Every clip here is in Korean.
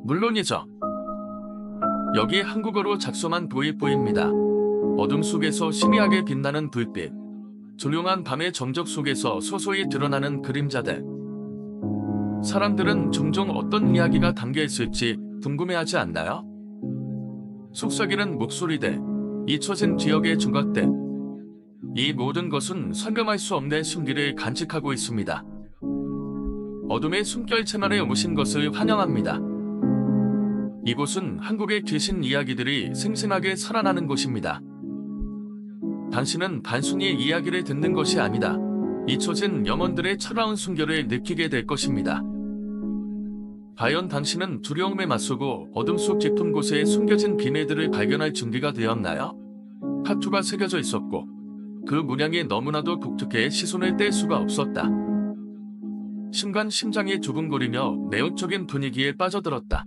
물론이죠. 여기 한국어로 작성한 도입부입니다. 어둠 속에서 희미하게 빛나는 불빛, 조용한 밤의 정적 속에서 소소히 드러나는 그림자들. 사람들은 종종 어떤 이야기가 담겨 있을지 궁금해하지 않나요? 속삭이는 목소리들, 잊혀진 기억의 조각들. 이 모든 것은 설명할 수 없는 신비를 간직하고 있습니다. 어둠의 숨결 채널에 오신 것을 환영합니다. 이곳은 한국의 귀신 이야기들이 생생하게 살아나는 곳입니다. 당신은 단순히 이야기를 듣는 것이 아니다. 잊혀진 영혼들의 차가운 숨결을 느끼게 될 것입니다. 과연 당신은 두려움에 맞서고 어둠 속 깊은 곳에 숨겨진 비밀들을 발견할 준비가 되었나요? 타투가 새겨져 있었고 그 문양이 너무나도 독특해 시선을 뗄 수가 없었다. 순간 심장이 두근거리며 매혹적인 분위기에 빠져들었다.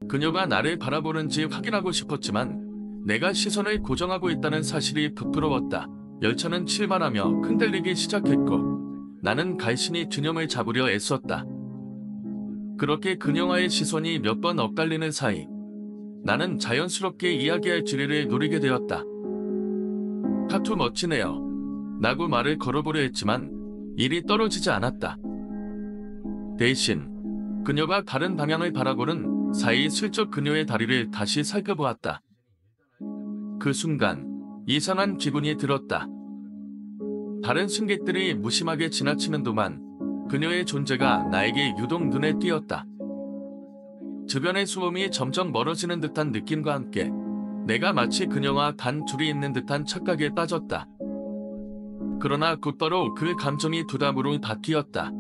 그녀가 나를 바라보는지 확인하고 싶었지만 내가 시선을 고정하고 있다는 사실이 부끄러웠다. 열차는 출발하며 흔들리기 시작했고 나는 갈신이 균형을 잡으려 애썼다. 그렇게 그녀와의 시선이 몇 번 엇갈리는 사이 나는 자연스럽게 이야기할 기회를 노리게 되었다. 타투 멋지네요. 라고 말을 걸어보려 했지만 일이 떨어지지 않았다. 대신 그녀가 다른 방향을 바라보는 사이 슬쩍 그녀의 다리를 다시 살펴보았다. 그 순간 이상한 기분이 들었다. 다른 승객들이 무심하게 지나치는 동안 그녀의 존재가 나에게 유독 눈에 띄었다. 주변의 소음이 점점 멀어지는 듯한 느낌과 함께 내가 마치 그녀와 단 둘이 있는 듯한 착각에 빠졌다. 그러나 곧바로 그 감정이 부담으로 바뀌었다.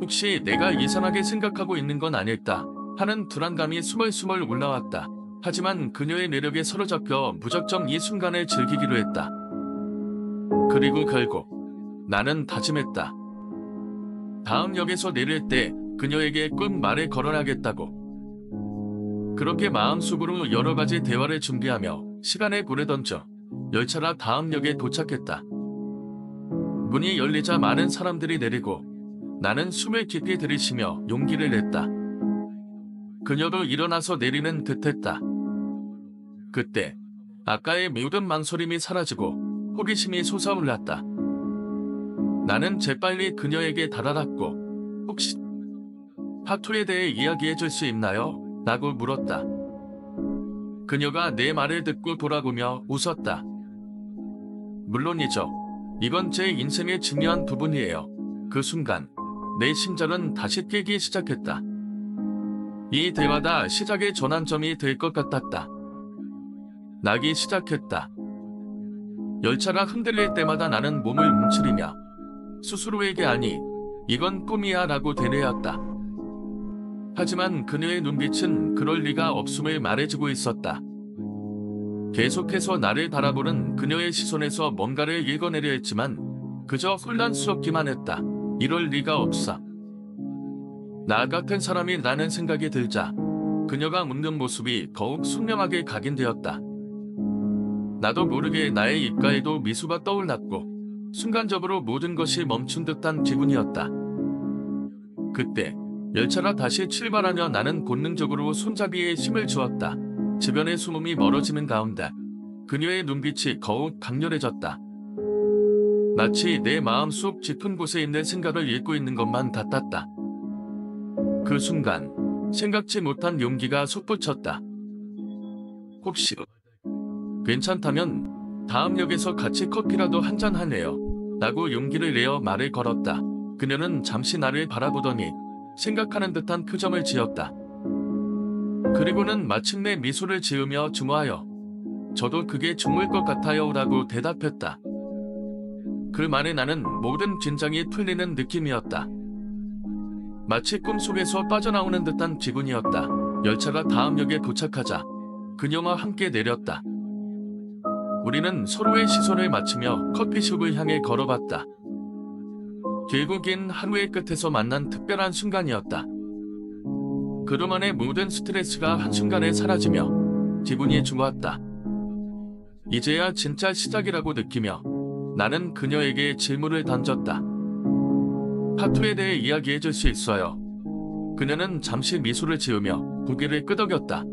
혹시 내가 이상하게 생각하고 있는 건 아닐까 하는 불안감이 스멀스멀 올라왔다. 하지만 그녀의 매력에 사로잡혀 무작정 이 순간을 즐기기로 했다. 그리고 결국 나는 다짐했다. 다음 역에서 내릴 때 그녀에게 꼭 말을 걸어야겠다고. 그렇게 마음속으로 여러 가지 대화를 준비하며 시간을 보내던 중 열차가 다음 역에 도착했다. 문이 열리자 많은 사람들이 내리고 나는 숨을 깊이 들이쉬며 용기를 냈다. 그녀도 일어나서 내리는 듯했다. 그때 아까의 모든 망설임이 사라지고 호기심이 솟아올랐다. 나는 재빨리 그녀에게 다가갔고 혹시 타투에 대해 이야기해줄 수 있나요? 라고 물었다. 그녀가 내 말을 듣고 돌아보며 웃었다. 물론이죠. 이건 제 인생의 중요한 부분이에요. 그 순간 내 심장은 다시 뛰기 시작했다. 이 대화가 시작의 전환점이 될 것 같았다. 나기 시작했다. 열차가 흔들릴 때마다 나는 몸을 움츠리며 스스로에게 아니, 이건 꿈이야 라고 되뇌었다. 하지만 그녀의 눈빛은 그럴 리가 없음을 말해주고 있었다. 계속해서 나를 바라보는 그녀의 시선에서 뭔가를 읽어내려 했지만 그저 혼란스럽기만 했다. 이럴 리가 없어. 나 같은 사람이 라는 생각이 들자 그녀가 웃는 모습이 더욱 선명하게 각인되었다. 나도 모르게 나의 입가에도 미소가 떠올랐고 순간적으로 모든 것이 멈춘 듯한 기분이었다. 그때 열차가 다시 출발하며 나는 본능적으로 손잡이에 힘을 주었다. 주변의 소음이 멀어지는 가운데 그녀의 눈빛이 더욱 강렬해졌다. 마치 내 마음속 깊은 곳에 있는 생각을 읽고 있는 것만 같았다. 그 순간 생각지 못한 용기가 솟구쳤다. 혹시 괜찮다면 다음 역에서 같이 커피라도 한잔 하네요. 라고 용기를 내어 말을 걸었다. 그녀는 잠시 나를 바라보더니 생각하는 듯한 표정을 지었다. 그리고는 마침내 미소를 지으며 중화하여 저도 그게 좋을 것 같아요 라고 대답했다. 그 말에 나는 모든 긴장이 풀리는 느낌이었다. 마치 꿈속에서 빠져나오는 듯한 기분이었다. 열차가 다음 역에 도착하자 그녀와 함께 내렸다. 우리는 서로의 시선을 맞추며 커피숍을 향해 걸어봤다. 결국엔 하루의 끝에서 만난 특별한 순간이었다. 그동안의 모든 스트레스가 한순간에 사라지며 기분이 좋았다. 이제야 진짜 시작이라고 느끼며 나는 그녀에게 질문을 던졌다. 타투에 대해 이야기해줄 수 있어요. 그녀는 잠시 미소를 지으며 고개를 끄덕였다.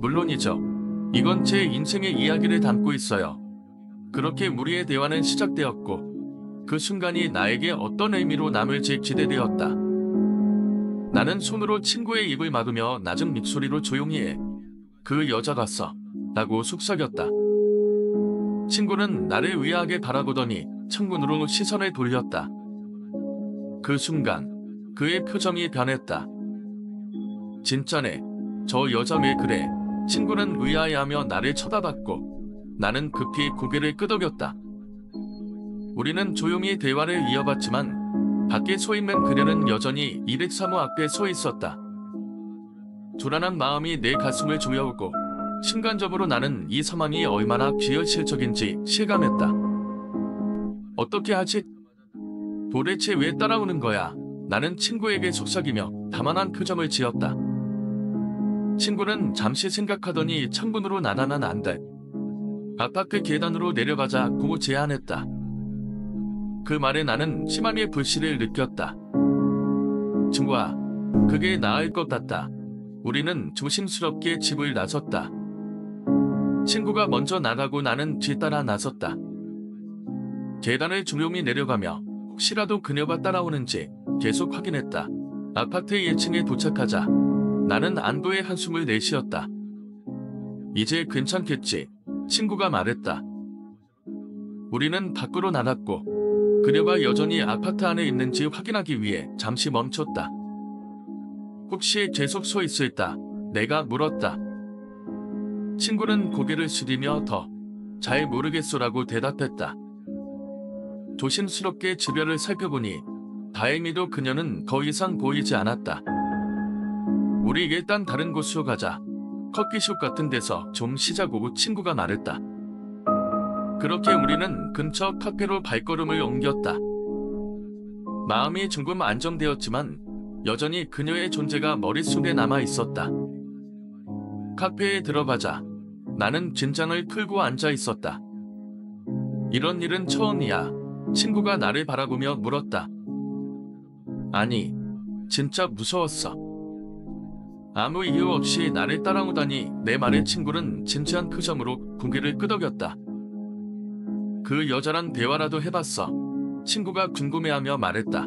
물론이죠. 이건 제 인생의 이야기를 담고 있어요. 그렇게 우리의 대화는 시작되었고 그 순간이 나에게 어떤 의미로 남을지 기대되었다. 나는 손으로 친구의 입을 막으며 낮은 목소리로 조용히 해. 그 여자 같어. 라고 속삭였다. 친구는 나를 의아하게 바라보더니 창문으로 시선을 돌렸다. 그 순간 그의 표정이 변했다. 진짜네. 저 여자 왜 그래? 친구는 의아해하며 나를 쳐다봤고 나는 급히 고개를 끄덕였다. 우리는 조용히 대화를 이어봤지만 밖에 서 있는 그녀는 여전히 203호 앞에 서 있었다. 불안한 마음이 내 가슴을 조여오고 순간적으로 나는 이 상황이 얼마나 비현실적인지 실감했다. 어떻게 하지? 도대체 왜 따라오는 거야? 나는 친구에게 속삭이며 다만한 표정을 지었다. 친구는 잠시 생각하더니 창문으로 나가면 안 돼. 아파트 계단으로 내려가자고 제안했다. 그 말에 나는 심하게 불씨를 느꼈다. 친구야, 그게 나을 것 같다. 우리는 조심스럽게 집을 나섰다. 친구가 먼저 나가고 나는 뒤따라 나섰다. 계단을 조용히 내려가며 혹시라도 그녀가 따라오는지 계속 확인했다. 아파트 1층에 도착하자 나는 안도의 한숨을 내쉬었다. 이제 괜찮겠지, 친구가 말했다. 우리는 밖으로 나갔고 그녀가 여전히 아파트 안에 있는지 확인하기 위해 잠시 멈췄다. 혹시 계속 서 있을까? 내가 물었다. 친구는 고개를 숙이며 더 잘 모르겠소라고 대답했다. 조심스럽게 주변을 살펴보니 다행히도 그녀는 더 이상 보이지 않았다. 우리 일단 다른 곳으로 가자. 커피숍 같은 데서 좀 쉬자고 친구가 말했다. 그렇게 우리는 근처 카페로 발걸음을 옮겼다. 마음이 조금 안정되었지만 여전히 그녀의 존재가 머릿속에 남아 있었다. 카페에 들어가자 나는 긴장을 풀고 앉아 있었다. 이런 일은 처음이야. 친구가 나를 바라보며 물었다. 아니, 진짜 무서웠어. 아무 이유 없이 나를 따라오다니. 내 말에 친구는 진지한 표정으로 고개를 끄덕였다. 그 여자랑 대화라도 해봤어. 친구가 궁금해하며 말했다.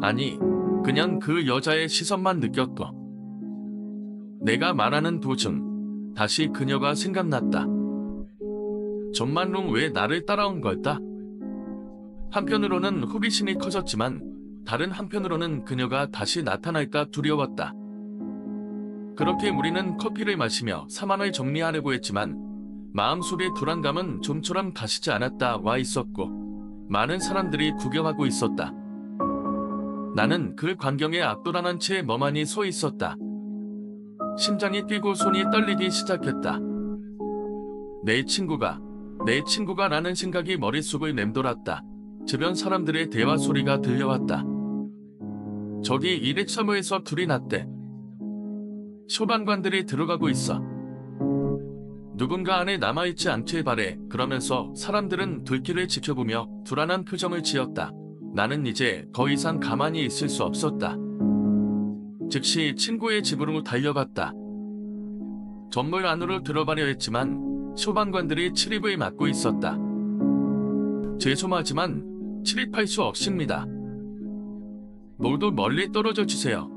아니, 그냥 그 여자의 시선만 느꼈고. 내가 말하는 도중 다시 그녀가 생각났다. 정말로 왜 나를 따라온 걸까? 한편으로는 호기심이 커졌지만 다른 한편으로는 그녀가 다시 나타날까 두려웠다. 그렇게 우리는 커피를 마시며 사망을 정리하려고 했지만 마음속의 불안감은 좀처럼 가시지 않았다 와 있었고 많은 사람들이 구경하고 있었다. 나는 그 광경에 압도당한 채 멍하니 서 있었다. 심장이 뛰고 손이 떨리기 시작했다. 내 친구가 라는 생각이 머릿속을 맴돌았다. 주변 사람들의 대화 소리가 들려왔다. 저기 203호에서 둘이 났대. 소방관들이 들어가고 있어. 누군가 안에 남아있지 않길 바래. 그러면서 사람들은 둘길을 지켜보며 불안한 표정을 지었다. 나는 이제 더 이상 가만히 있을 수 없었다. 즉시 친구의 집으로 달려갔다. 건물 안으로 들어가려 했지만 소방관들이 출입을 막고 있었다. 죄송하지만 출입할 수 없습니다. 모두 멀리 떨어져 주세요.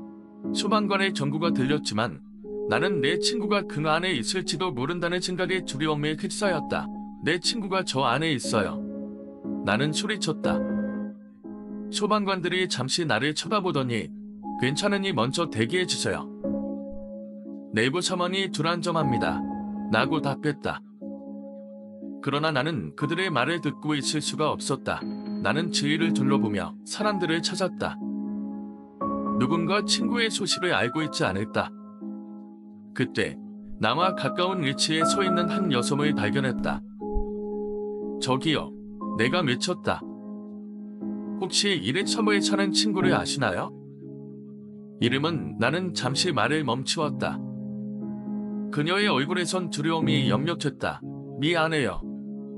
소방관의 경고가 들렸지만 나는 내 친구가 그 안에 있을지도 모른다는 생각에 두려움에 휩싸였다. 내 친구가 저 안에 있어요. 나는 소리쳤다. 소방관들이 잠시 나를 쳐다보더니 괜찮으니 먼저 대기해주세요. 내부 상황이 불안정합니다. 라고 답했다. 그러나 나는 그들의 말을 듣고 있을 수가 없었다. 나는 주위를 둘러보며 사람들을 찾았다. 누군가 친구의 소식을 알고 있지 않을까. 그때 나와 가까운 위치에 서 있는 한 여성을 발견했다. 저기요. 내가 외쳤다. 혹시 103호에 사는 친구를 아시나요? 이름은 나는 잠시 말을 멈추었다. 그녀의 얼굴에선 두려움이 역력했다. 미안해요.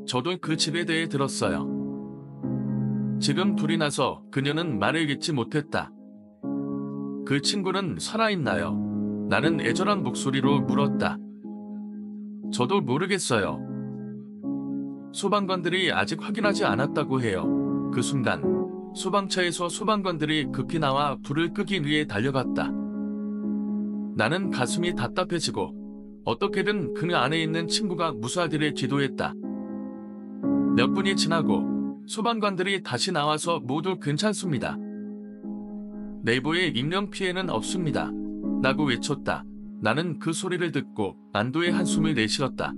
저도 그 집에 대해 들었어요. 지금 불이 나서 그녀는 말을 잇지 못했다. 그 친구는 살아있나요? 나는 애절한 목소리로 물었다. 저도 모르겠어요. 소방관들이 아직 확인하지 않았다고 해요. 그 순간 소방차에서 소방관들이 급히 나와 불을 끄기 위해 달려갔다. 나는 가슴이 답답해지고 어떻게든 그 안에 있는 친구가 무사하기를 기도했다. 몇 분이 지나고 소방관들이 다시 나와서 모두 괜찮습니다. 내부에 인명피해는 없습니다. 라고 외쳤다. 나는 그 소리를 듣고 안도의 한숨을 내쉬었다.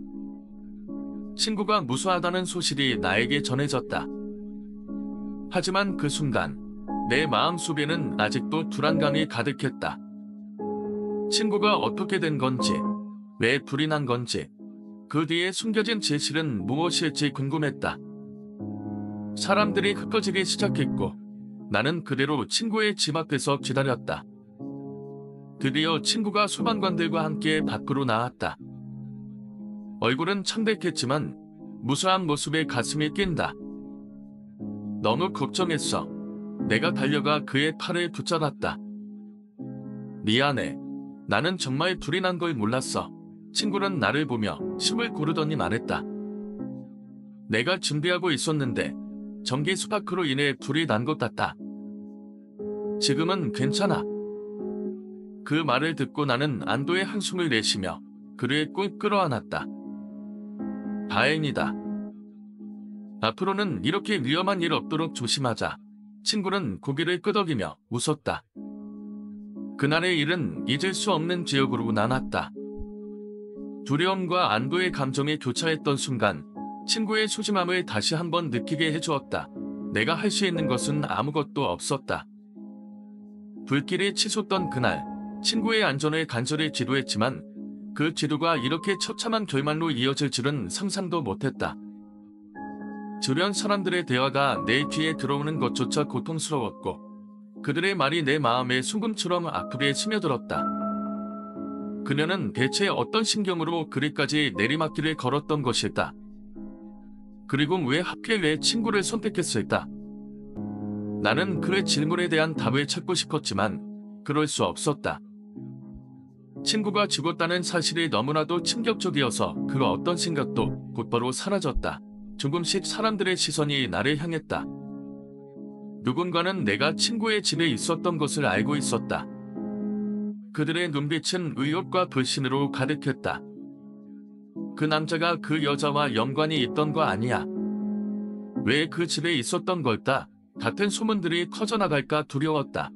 친구가 무사하다는 소식이 나에게 전해졌다. 하지만 그 순간 내 마음속에는 아직도 불안감이 가득했다. 친구가 어떻게 된 건지, 왜 불이 난 건지, 그 뒤에 숨겨진 진실은 무엇일지 궁금했다. 사람들이 흩어지기 시작했고 나는 그대로 친구의 집 앞에서 기다렸다. 드디어 친구가 소방관들과 함께 밖으로 나왔다. 얼굴은 창백했지만 무수한 모습에 가슴이 뛴다. 너무 걱정했어. 내가 달려가 그의 팔을 붙잡았다. 미안해. 나는 정말 불이 난 걸 몰랐어. 친구는 나를 보며 숨을 고르더니 말했다. 내가 준비하고 있었는데 전기 스파크로 인해 불이 난 것 같다. 지금은 괜찮아. 그 말을 듣고 나는 안도의 한숨을 내쉬며 그를 꼭 끌어안았다. 다행이다. 앞으로는 이렇게 위험한 일 없도록 조심하자. 친구는 고개를 끄덕이며 웃었다. 그날의 일은 잊을 수 없는 기억으로 남았다. 두려움과 안도의 감정이 교차했던 순간 친구의 소중함을 다시 한번 느끼게 해주었다. 내가 할 수 있는 것은 아무것도 없었다. 불길이 치솟던 그날 친구의 안전을 간절히 기도했지만 그 기도가 이렇게 처참한 결말로 이어질 줄은 상상도 못했다. 주변 사람들의 대화가 내 귀에 들어오는 것조차 고통스러웠고 그들의 말이 내 마음에 소금처럼 아프게 스며들었다. 그녀는 대체 어떤 심경으로 그리까지 내리막길을 걸었던 것일까? 그리고 왜 하필 내 친구를 선택했을까? 나는 그의 질문에 대한 답을 찾고 싶었지만 그럴 수 없었다. 친구가 죽었다는 사실이 너무나도 충격적이어서 그 어떤 생각도 곧바로 사라졌다. 조금씩 사람들의 시선이 나를 향했다. 누군가는 내가 친구의 집에 있었던 것을 알고 있었다. 그들의 눈빛은 의혹과 불신으로 가득했다. 그 남자가 그 여자와 연관이 있던 거 아니야? 왜 그 집에 있었던 걸까? 같은 소문들이 퍼져나갈까 두려웠다.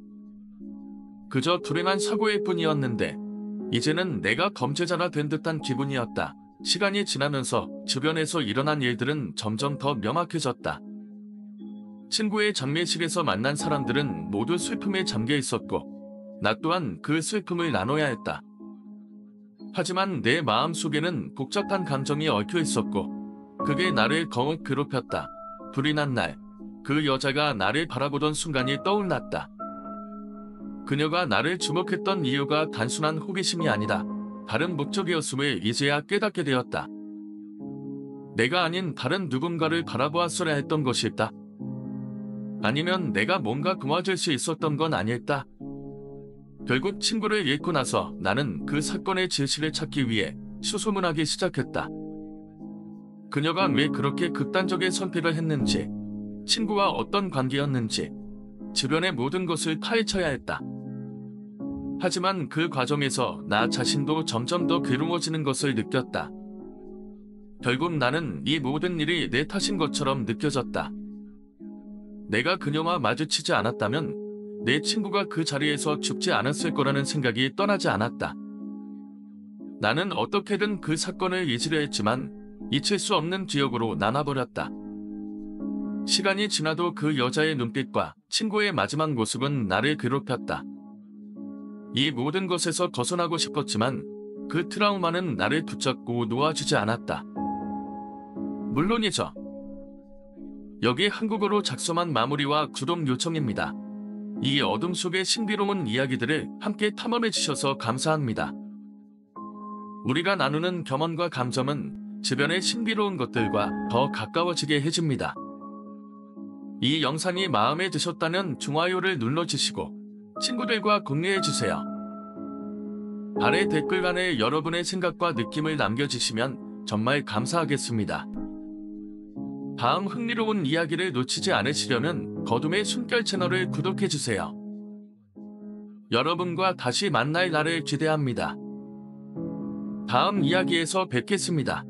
그저 불행한 사고일 뿐이었는데 이제는 내가 범죄자가 된 듯한 기분이었다. 시간이 지나면서 주변에서 일어난 일들은 점점 더 명확해졌다. 친구의 장례식에서 만난 사람들은 모두 슬픔에 잠겨 있었고 나 또한 그 슬픔을 나눠야 했다. 하지만 내 마음속에는 복잡한 감정이 얽혀 있었고 그게 나를 더욱 괴롭혔다. 불이 난 날, 그 여자가 나를 바라보던 순간이 떠올랐다. 그녀가 나를 주목했던 이유가 단순한 호기심이 아니다. 다른 목적이었음을 이제야 깨닫게 되었다. 내가 아닌 다른 누군가를 바라보았어야 했던 것일까? 아니면 내가 뭔가 도와줄 수 있었던 건 아닐까? 결국 친구를 잃고 나서 나는 그 사건의 진실을 찾기 위해 수소문하기 시작했다. 그녀가 왜 그렇게 극단적인 선택을 했는지, 친구와 어떤 관계였는지, 주변의 모든 것을 파헤쳐야 했다. 하지만 그 과정에서 나 자신도 점점 더 괴로워지는 것을 느꼈다. 결국 나는 이 모든 일이 내 탓인 것처럼 느껴졌다. 내가 그녀와 마주치지 않았다면 내 친구가 그 자리에서 죽지 않았을 거라는 생각이 떠나지 않았다. 나는 어떻게든 그 사건을 잊으려 했지만 잊힐 수 없는 기억으로 남아버렸다. 시간이 지나도 그 여자의 눈빛과 친구의 마지막 모습은 나를 괴롭혔다. 이 모든 것에서 벗어나고 싶었지만 그 트라우마는 나를 붙잡고 놓아주지 않았다. 물론이죠. 여기 한국어로 작성한 마무리와 구독 요청입니다. 이 어둠 속의 신비로운 이야기들을 함께 탐험해 주셔서 감사합니다. 우리가 나누는 경험과 감정은 주변의 신비로운 것들과 더 가까워지게 해줍니다. 이 영상이 마음에 드셨다면 좋아요를 눌러주시고 친구들과 공유해주세요. 아래 댓글란에 여러분의 생각과 느낌을 남겨주시면 정말 감사하겠습니다. 다음 흥미로운 이야기를 놓치지 않으시려면 거둠의 숨결 채널을 구독해주세요. 여러분과 다시 만날 날을 기대합니다. 다음 이야기에서 뵙겠습니다.